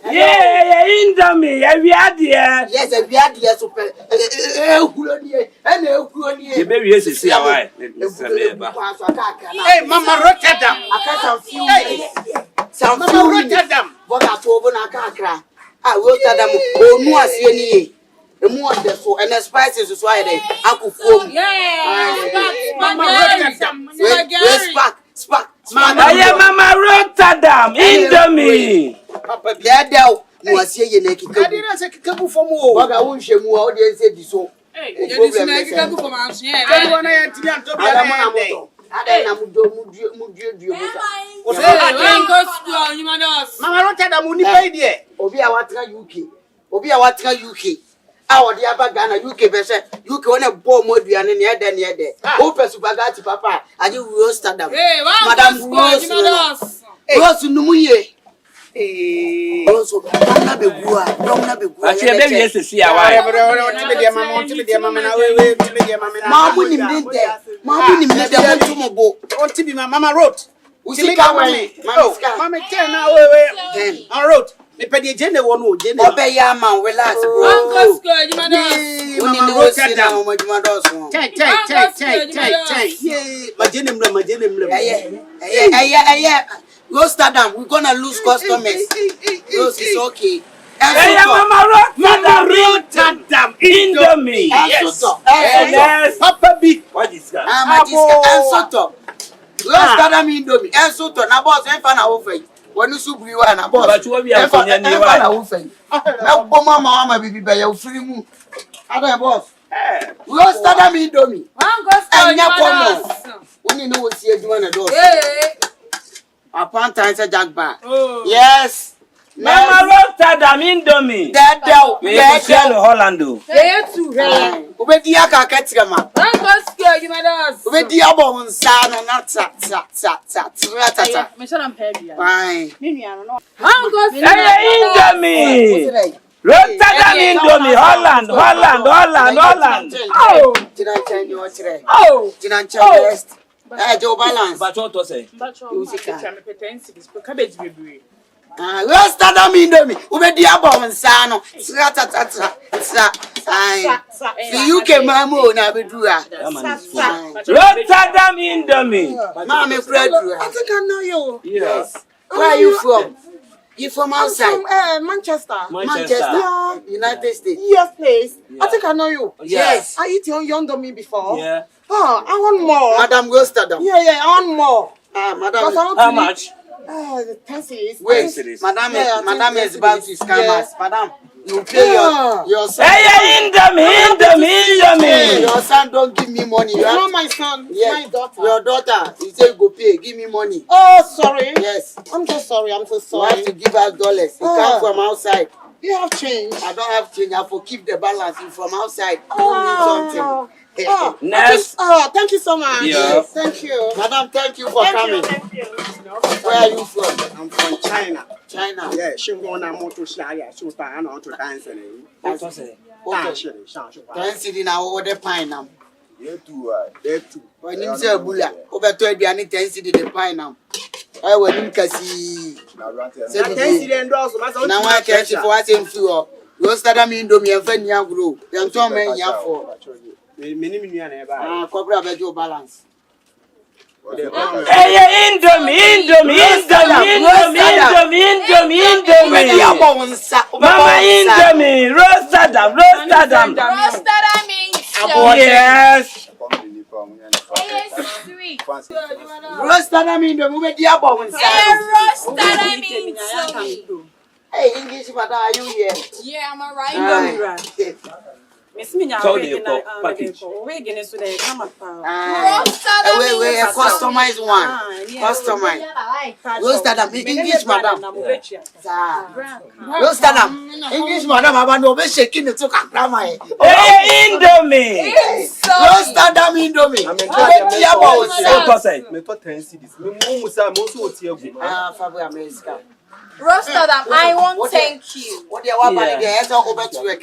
Yeah, Indomie, we are there. Yes, we are there. Super. The baby is here. Why? Hey, Mama Rotterdam. I can't feel some Mama Rotterdam. What I told when I can't cry. I Rotterdam. Oh, no, I see any. The more the so and the spices is why they I could form. Mama Rotterdam. Spark. I am Mama Rotterdam Indomie. Papa, there. You are saying you make it. I didn't say Kabu for more. What I won't share more audience said so. Hey, you didn't say Kabu for my share. I want to to be a Mama Rotterdam will be there. Obi awatra UK. Our dear Bagana UK version. UK on a bomb modian near there. Open Supagati Papa. I do Rotterdam. Madame Rose Numuye. Also, don't be good. But you baby is here. Why? Mama wrote. We see Mama wrote. Me pedi jene wonu jene. Obey ya man relax bro. Uncle school you man. Mama Rotterdam mo juma dos won. Take. Yeah, majene mle. Yeah. Rotterdam, we're gonna lose customers. Those is okay. Hey, Mama Rotterdam Indomie. Yes. Papa B. What is that? Soto. Rotterdam Indomie. Soto. Na boss en fa na wo fe. Wonu subri wa na boss. But you be a funny ni wa. Na wo fe. Na bo mama bibi ba ya free mu. Ada boss. Rotterdam Indomie. Wan go school. Woni no wo si aduma na do. Upon time say Jagba. Yes. Mama Rotterdam Indomie. That we sell Holland. Obedi aka ketrema. You madam. Obedi abo nsa no na ta. Me sure am heavy. Fine. Me nua no. Indomie. Rotterdam Indomie Holland. Oh. Tinan best. Joe balance. But what to say? Cabbage baby. Rotterdam Indomie. Obedi abo nsa no. The UK mamu na bedua. Rotterdam Indomie. Mama Fred. I think I know you. Yes. Where are you from? You from outside? From Manchester. Yeah. United States. Yes, please. Yeah. I think I know you. Yes. I eat your Indomie before. Yeah. Oh, I want more. Madam Rotterdam. Yeah, I want more. Madam. How much? The 10 cities. Wait, Madam is about to scam us. Madam, you pay your son. Hey, Indomie. Your son don't give me money. You not my son, my daughter. Your daughter, he said go pay, give me money. Oh, sorry. Yes. I'm so sorry. You have to give us dollars. You come from outside. You have change. I don't have change. I have to keep the balance. You from outside. You need something. Next. Thank you so much. Yeah. Thank you. Madam, thank you for coming. Thank you. Where are you from? I'm from China. Yeah, she wanna move to China. She was trying to dance. What to say? Dancing na order pine now. They too. When you say bula, over 20 and 10 city the pine now. I will in Cassie. Now I catch you for us in few. Rotterdam Indomie and Fenya Group. Young Tom and Yafo. Cobra better balance. Hey, Indomie. Mama Indomie, Rotterdam. Yes. Rotterdam Indomie, we be about one side. Hey, English, madam, are you here? Yeah, I'm alright. Miss Minya, package. Wait, customize one. Customize. Rotterdam, English, madam. Rotterdam, English, madam. I'm not shaking the talk. Hey, Indomie. Rotterdam Indomie. Rotterdam, I won't thank you. What do you want? Yes, I'll go back to work.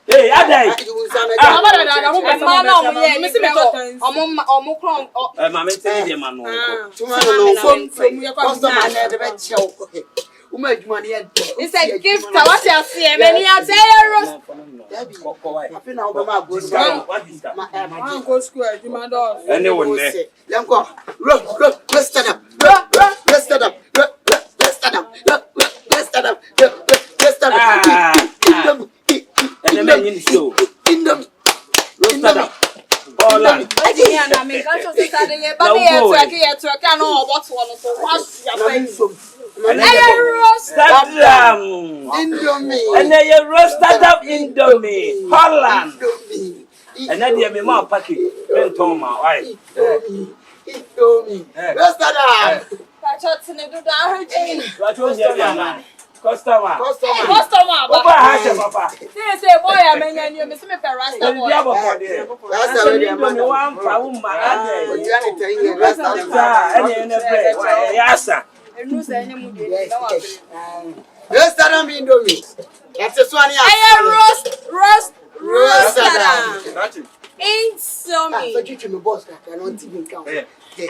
Hey, Adai. It's a gift. What you see? Many are there. ROTTERDAM Indomi. And then ROTTERDAM Indomi. Holland. And then you have more package. Indomi. ROTTERDAM. Customer. Papa. Say boy, I mean, you miss me for Rasta boy. ROTTERDAM Indomi. That's a Swani. ROTTERDAM. Ain't so me. But you can boss that cannot even count. I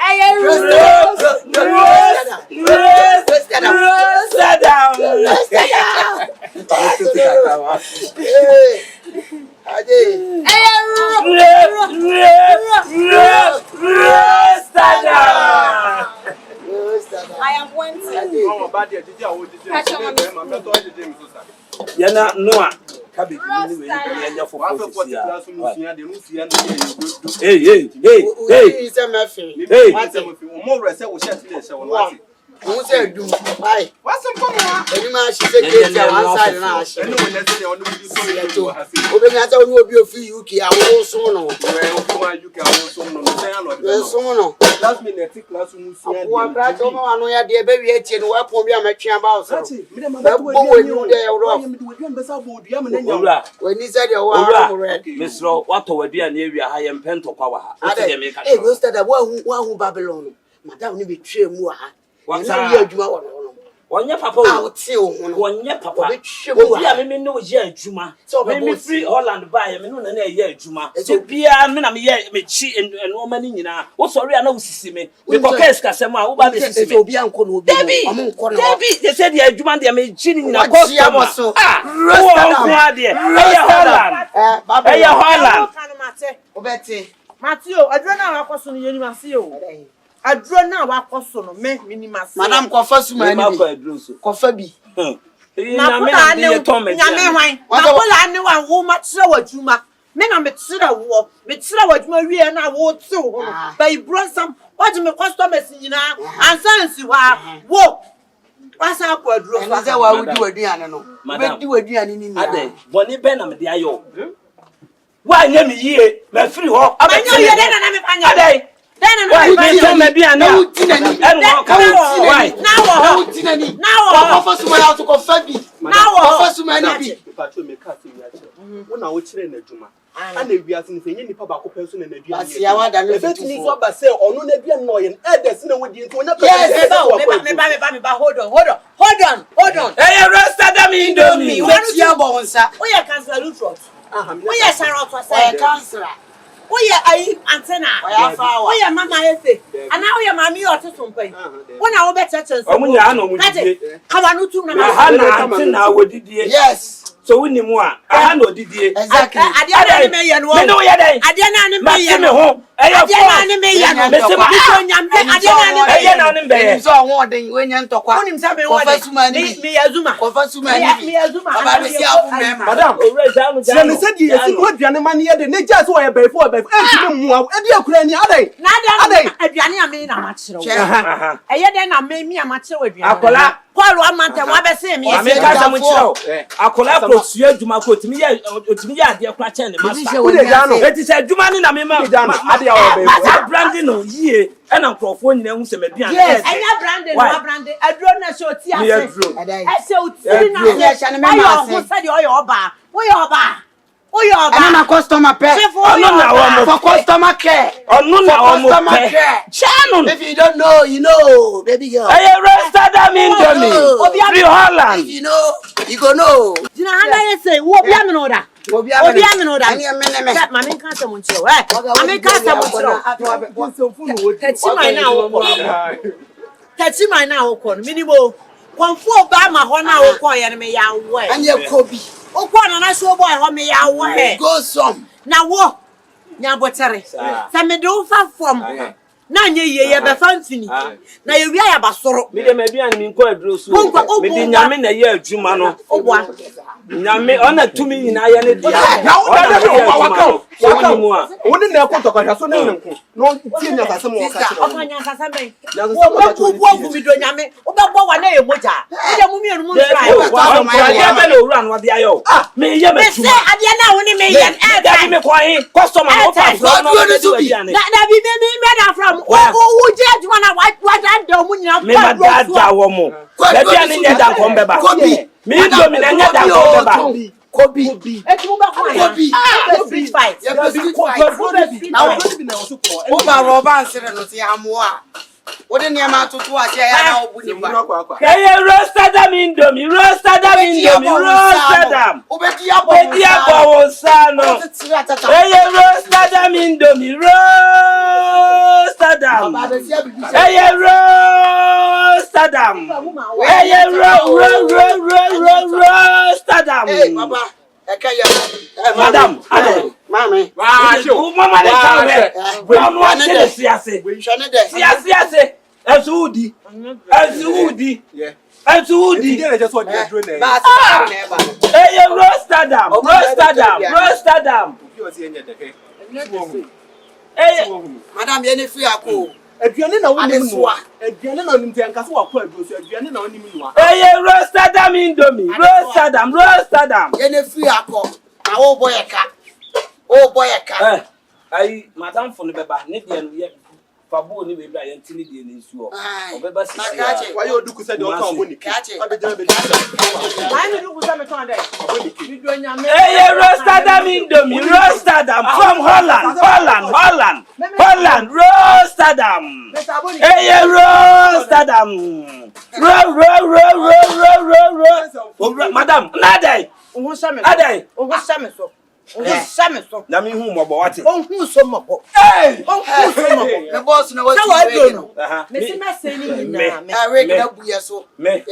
am one. Yana Noah. Hey. Who said do? Why? What's the problem? Any man she said one side and I should. Open at all will be a few UK. I will soon know. Last minute, classroom. One brat over and we are dear baby and what will be a match about. When he said you were Miss Rowe, what over the area I am Pento Power. Hey, was that a one who Babylon? Madame, you betray more. What's one year, Papa, out till 1 year, Papa. I mean, no year, Juma. So maybe free Holland by a minute and a year, Juma. So be a man, I'm here, me cheat and woman in now. What's sorry, I know, see me. We podcast Casama, who by this is to be Uncle Debbie. They said, yeah, Juma, they made cheating in a cost. Holland. Matthew, I don't know how to you. I draw now our person, minimas. Madame Coffasuma, Coffabi. I know who much so a Juma. Men are Metsura war, Metsura was Maria and I wore so. But you brought some, what you may customers in now, and sons you are. Walk. What's our quadro? That's how I would do a Diana. Madame, do a Diana in Ade. Bonnie Benham, the Ayo. Why, name me ye, my free walk. I know you're then. Then why maybe I know. Now, first my house to confirm me. Now, first my name. When I was trained at Juma, and they be asking any papa person in the Yes, I want to say, or no, they are annoying. Yes, hold on. Hey, ROTTERDAM Indomi. What's your bones? We are cancer. We are Sarah for cancer. We are antenna. We are MamA Efe. And now we are Mammy or something. When I better church. Yes. So we need more. I know Didier. Exactly. I didn't know I Sua Juma ko timi ya ade kwa cha ne master. Eti se Juma ni na me ma ade a obe. Branding no yie e na nkrofo nyina hu se median. Yes, enya branding no branding. Adro na so ti ase. E se o ti na ye hia ne me ma ase. Ayo ho se de oyo oba. Wo ye oba. Oh, you're a customer pay. For customer care. Channel. If you don't know, you know, baby girl. Hey, ROTTERDAM INDOMI. Free Holland. If you know, you go know. You know how I say, what be a minute? What be a minute? Mamma can't come on show. I can't come on show. Touch my now, minimo. One for Bama, 1 hour, quiet, and me away. And your Kobe. Oh, one and I saw boy, how me away. Go some. Now what? Now what? Some me do from. Now ye be fancy. Now you be a basoro. Me de me bi an mi nko adrosu. Me di nyame na ye adwuma no. Nyame ona tumi nyina ye ne dia. Na wo da waka. Woni na ko tokwa so na nko. No tie nya sase mo ka che. O nya sase ben. Wo mi do nyame. O be bo wa na e moja. E de mu mi enu mu try. Ya be no owura no de ayo. Me ye me tuma. Me say ade na woni me ye. Da me kwa hin. Customer no pa from no do adia ne. Da bi me da from. O je adwuma na wa da mu nyina. Me ma da wo mo. Da bia ne nya da kom beba. Me INDOMI na nya da kom beba. Kobe. Etu ba kwa. Kobe. Street fight. Now over Roban said no see amoa. What the name to a chair now Hey, ROTTERDAM INDOMI, ROTTERDAM INDOMI, ROTTERDAM. Obedia Bawosano. Hey, ROTTERDAM INDOMI, ROTTERDAM. Hey, ROTTERDAM. Hey, ROTTERDAM. Hey, Papa. Madam, Mama. Madam, you free ako. Aduane na woni mu. Aduane na woni ntianka so wakọ aduoso. Aduane na woni mu wa. ROTTERDAM INDOMI, ROTTERDAM. You free ako. Na wo boy ka. Oh boy ka. Ai madam for no beba ne dia no ye fabo ni bebi aye ntini die ne nsuo. Obeba sisi. Why you do kusa de o ka oboni. Abegina be. Why you do kusa me ton dey? Hey, ROTTERDAM INDOMI, ROTTERDAM from Holland, ROTTERDAM. Hey, ROTTERDAM. Madam, nadai. Adai. Na mi hu mo bo wate. Hu so mo bo. Hey! The boss no what you know. Me see me say ni na me. I na buya so. Me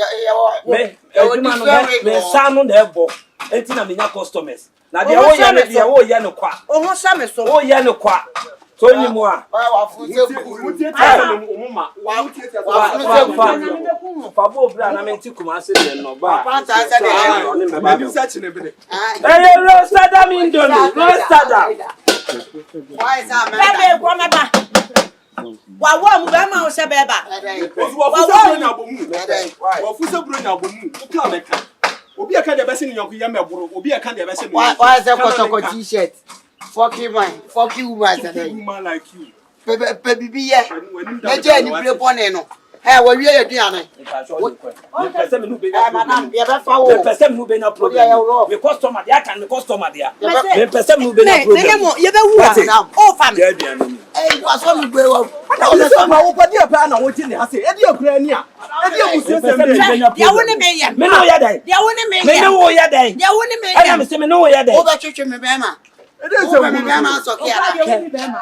sanu na ebo. Enti na me nya customers. Na de wo ya ne de wo ya ne kwa. O hu sa me so. Wo ya ne kwa. So ni mu a. Wa fu se ku. Fabo bra na me nti Kumasi de no ba. Hey, ROTTERDAM INDOMI, ROTTERDAM. Why is that man? Wa mu be ma o se beba. Obi aka de bese ni yonko ya meburo. Obi aka de bese me. Why is that kotoko t-shirt? Fuck you woman like you. Baby yeah. Na je ni play pon no. Hey, we wie aduane. Person no be madam, you be fa wo. Person no be na problem. Me customer dia kan me customer dia. Me person no be na problem. You be wu am. O fam. Hey, was one gbe wo. O se ma wo padi apa na wo ti ni ase. E di okura ni a. E di obusu se Ya wo ne me ya. Me no ya dai. Ya wo ne me ya. Me no ya dai. Ya wo ne me ya. Ana me se me no ya dai. O ba twetwe me be ma. E dey se me be ma so kia.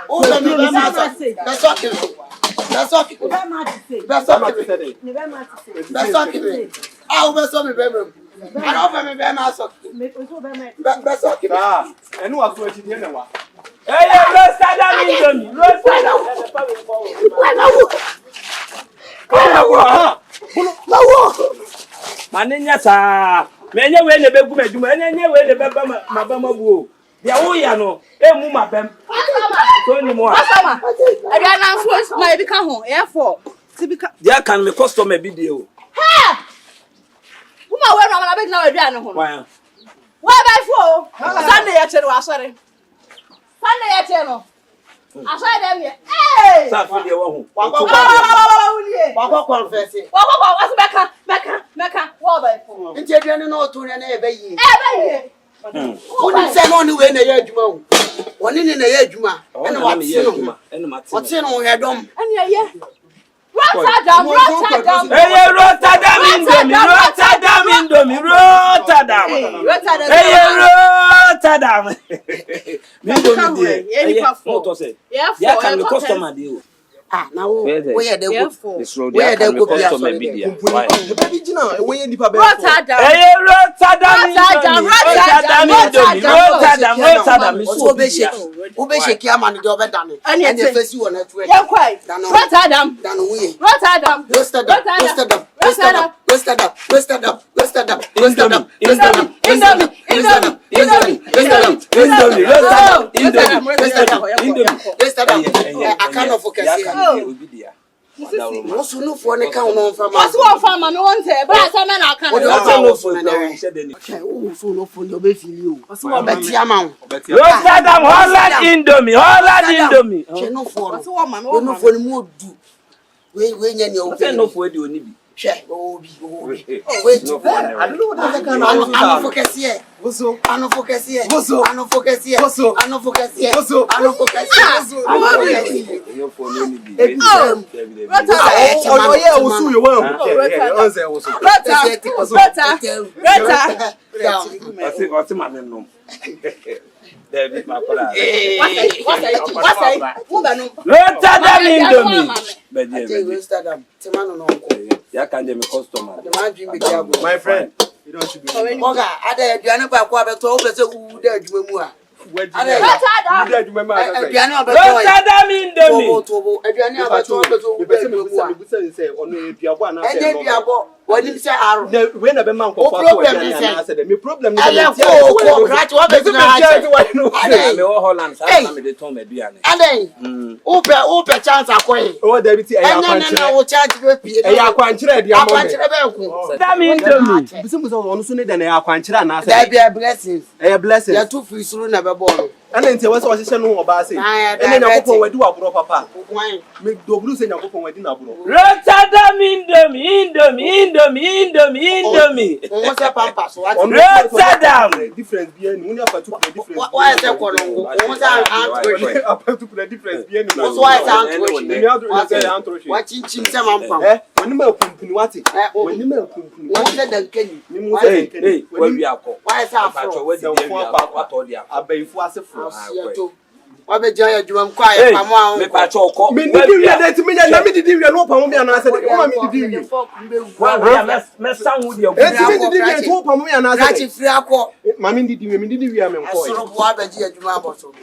O be me ma so. That's okay. That's okay. That's okay. That's okay. Ah, o be so me be me. Ana o be me be ma so. That's okay. Ah, enu wa so ati die na wa. Hey, ROTTERDAM INDOMI, ROTTERDAM. Manenya sa. Menye we ne begu madwuma. Enye we ne beba mabama buo. Dia wo ya no, emu mabem. So ni mo a. Customer. Ada na so na ebi ka ho, e for. Sibika. Dia kan me customer bi de o. Ha! Uma we no na be na we bia ne ho. Why? Why by for? Sunday ya chere wa sore. Sunday ya chere no. Asha dem ye. Hey! Sa fi de wo ho. Wa confess. Wa so beka. What by for? Nti aduane no to ne na e be yi. Eh be ye. Woni say no ni we na ye adwuma. Woni ni na ye adwuma. Ena wa tie no. O tie no he dom. Ena ye. Rotterdam. Hey, Rotterdam Indomie. Rotterdam. Hey, Rotterdam. Me go me there. Yeah, what say? Yeah, can the customer deal? Ah, now where they go? Where they go customer be there? Baby Gina, when you dip a bed. Rotterdam. Hey, Rotterdam. Ube shake your man the job done. And the face you on that way. Yeah, quite. Rotterdam. Rotterdam. I cannot focus here. What's no for the count on from us? One farmer, no one say, but I can't. No for your baby. What's what about Yaman? Rotterdam, Holland Indomie. No for no for the mood. We no for the only. Wait, I don't know what I can focus here. I no focus here. My friend, you don't should be. Oga, ada aduane ba kwa beto o pese wu da adwuma mu a. Rotterdam Indomie. Tobo aduane abato o pese wu da adwuma mu a. Say ono eduabo na say. Eduabo, wani se aro. We na be man ko for na say me problem ni. Ele ko rat wa be na ha. Me o Holland sa na me de ton aduane. Aden. O pe chance akoy. O da bi ti e ya kwanchire. Na wo charge be pie. E ya kwanchire dia mo. Kwanchire be ku. Rotterdam Indomie. Bisim ono so ne da na ya kwanchire na say. That be a blessing. E blessing. Ya tu free suru na be ball. Ana nti we so hye no oba say. Ene nyakopon wadi wa bro papa. Me dobru say nyakopon wadi na bro. Rotterdam Indomie. Wọ́n ṣe pampas. Rotterdam. Difference bi eni. Woni apatu the difference. Why is that kolongo? Wọ́n ṣe antro. Apatu the difference bi eni. Why is antro? Me antro. Wa chinchin se mampam. Woni ma kumpuni wati. Woni ma kumpuni. Wọ́n ṣe dankeni. Hey, where we are called. Why is that afro? Abayifu asefo. Wọ́n bẹ jẹ́ ẹ̀dùnmọ̀ nkọ́ ayé pamọ́ àwọn. Me pa cho ko. Me didi wi ade ti me na me didi wi no pamọ́ mi ana ase. O ma me didi wi. Me sanwu de E ti me didi wi to pamọ́ mi ana ase. Láti firi akọ. Ma me didi wi am nko. Asoro bo abeji ẹ̀dùnmọ̀ aboso.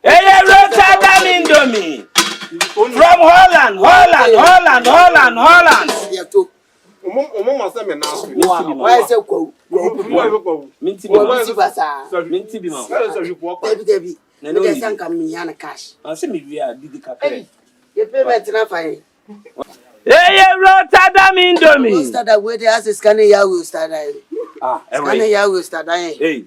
Hey, Rotterdam Indomie. From Holland. Omo ma se me na so. Why is it ko? Minti bi ma. Debi. Me sanka mi yana cash. Ase me wi a didi kakere. Ye payment na fine. Hey, Rotterdam Indomie. Rotterdam we dey ask scan ya we start that. Scan ya we start that. Hey.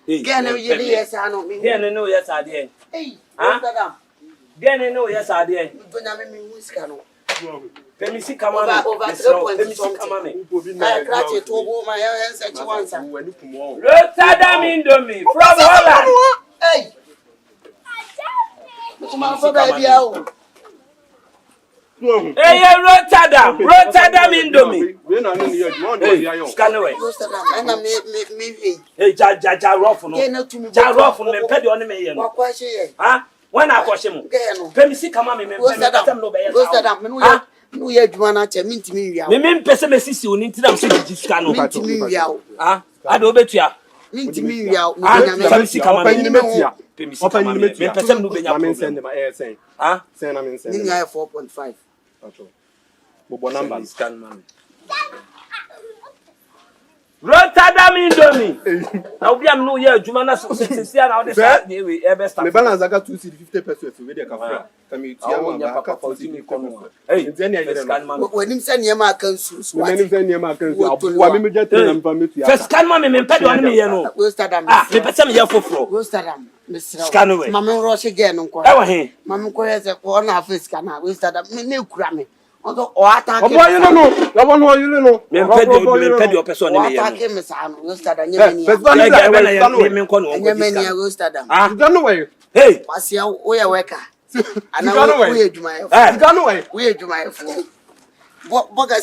Get no ye yes ano me. Get no yes ade. Hey, Rotterdam. Get no yes ade. Donya me music no. Permisi kama me. Permisi kama me. I crack it to go my hands at once. Rotterdam Indomie from Holland. Hey. Kuma for baby o. Hey, Rotterdam Indomie. We na ni ye mo ndo ya yo. Scan away. Rotterdam. And me. Hey, ja rough no. Ja rough no me pedi on me ye no. Kwa she ye. Ha? When I kwashe mu. Permisi kama me Rotterdam. No ye adwuma na che minti mi wia. Me pese me sisi oni ntina so gigi scan no. Minti mi wia o. Ha? Ade obetua. Minti mi wia o. Permisi kama me metia. Permisi kama me pese me no benya problem. Send them say. Ha? Send am send. Ni ya 4.5. Bobo number scan man. Rotterdam Indomie. Now we am no ye adwuma na so sisi na o de start dey we e be start. Me balance aka 250 pesos we dey ka Kami tia ma ka 40 kono. Hey, ntia ni scan man. Wenim se niam aka nsu. Wenim se niam aka nsu. Wa me get na mpa me tia. First scan man me pedi on me ye no. Rotterdam. Me pese me ye foforo. Rotterdam. Scan away. Mama rush again nko. E wa he. Mama ko ye se ko na face scan na Rotterdam. Me kura me. Odo o attack. Obo you no. You no you no. Me pedi o person ni me attack me sa no Rotterdam Nyemeni. Rotterdam. You don't know where. Hey, Wasia wo ye worker. Ana wo ye dwuma. You don't know where. Wo ye dwuma. Bo ga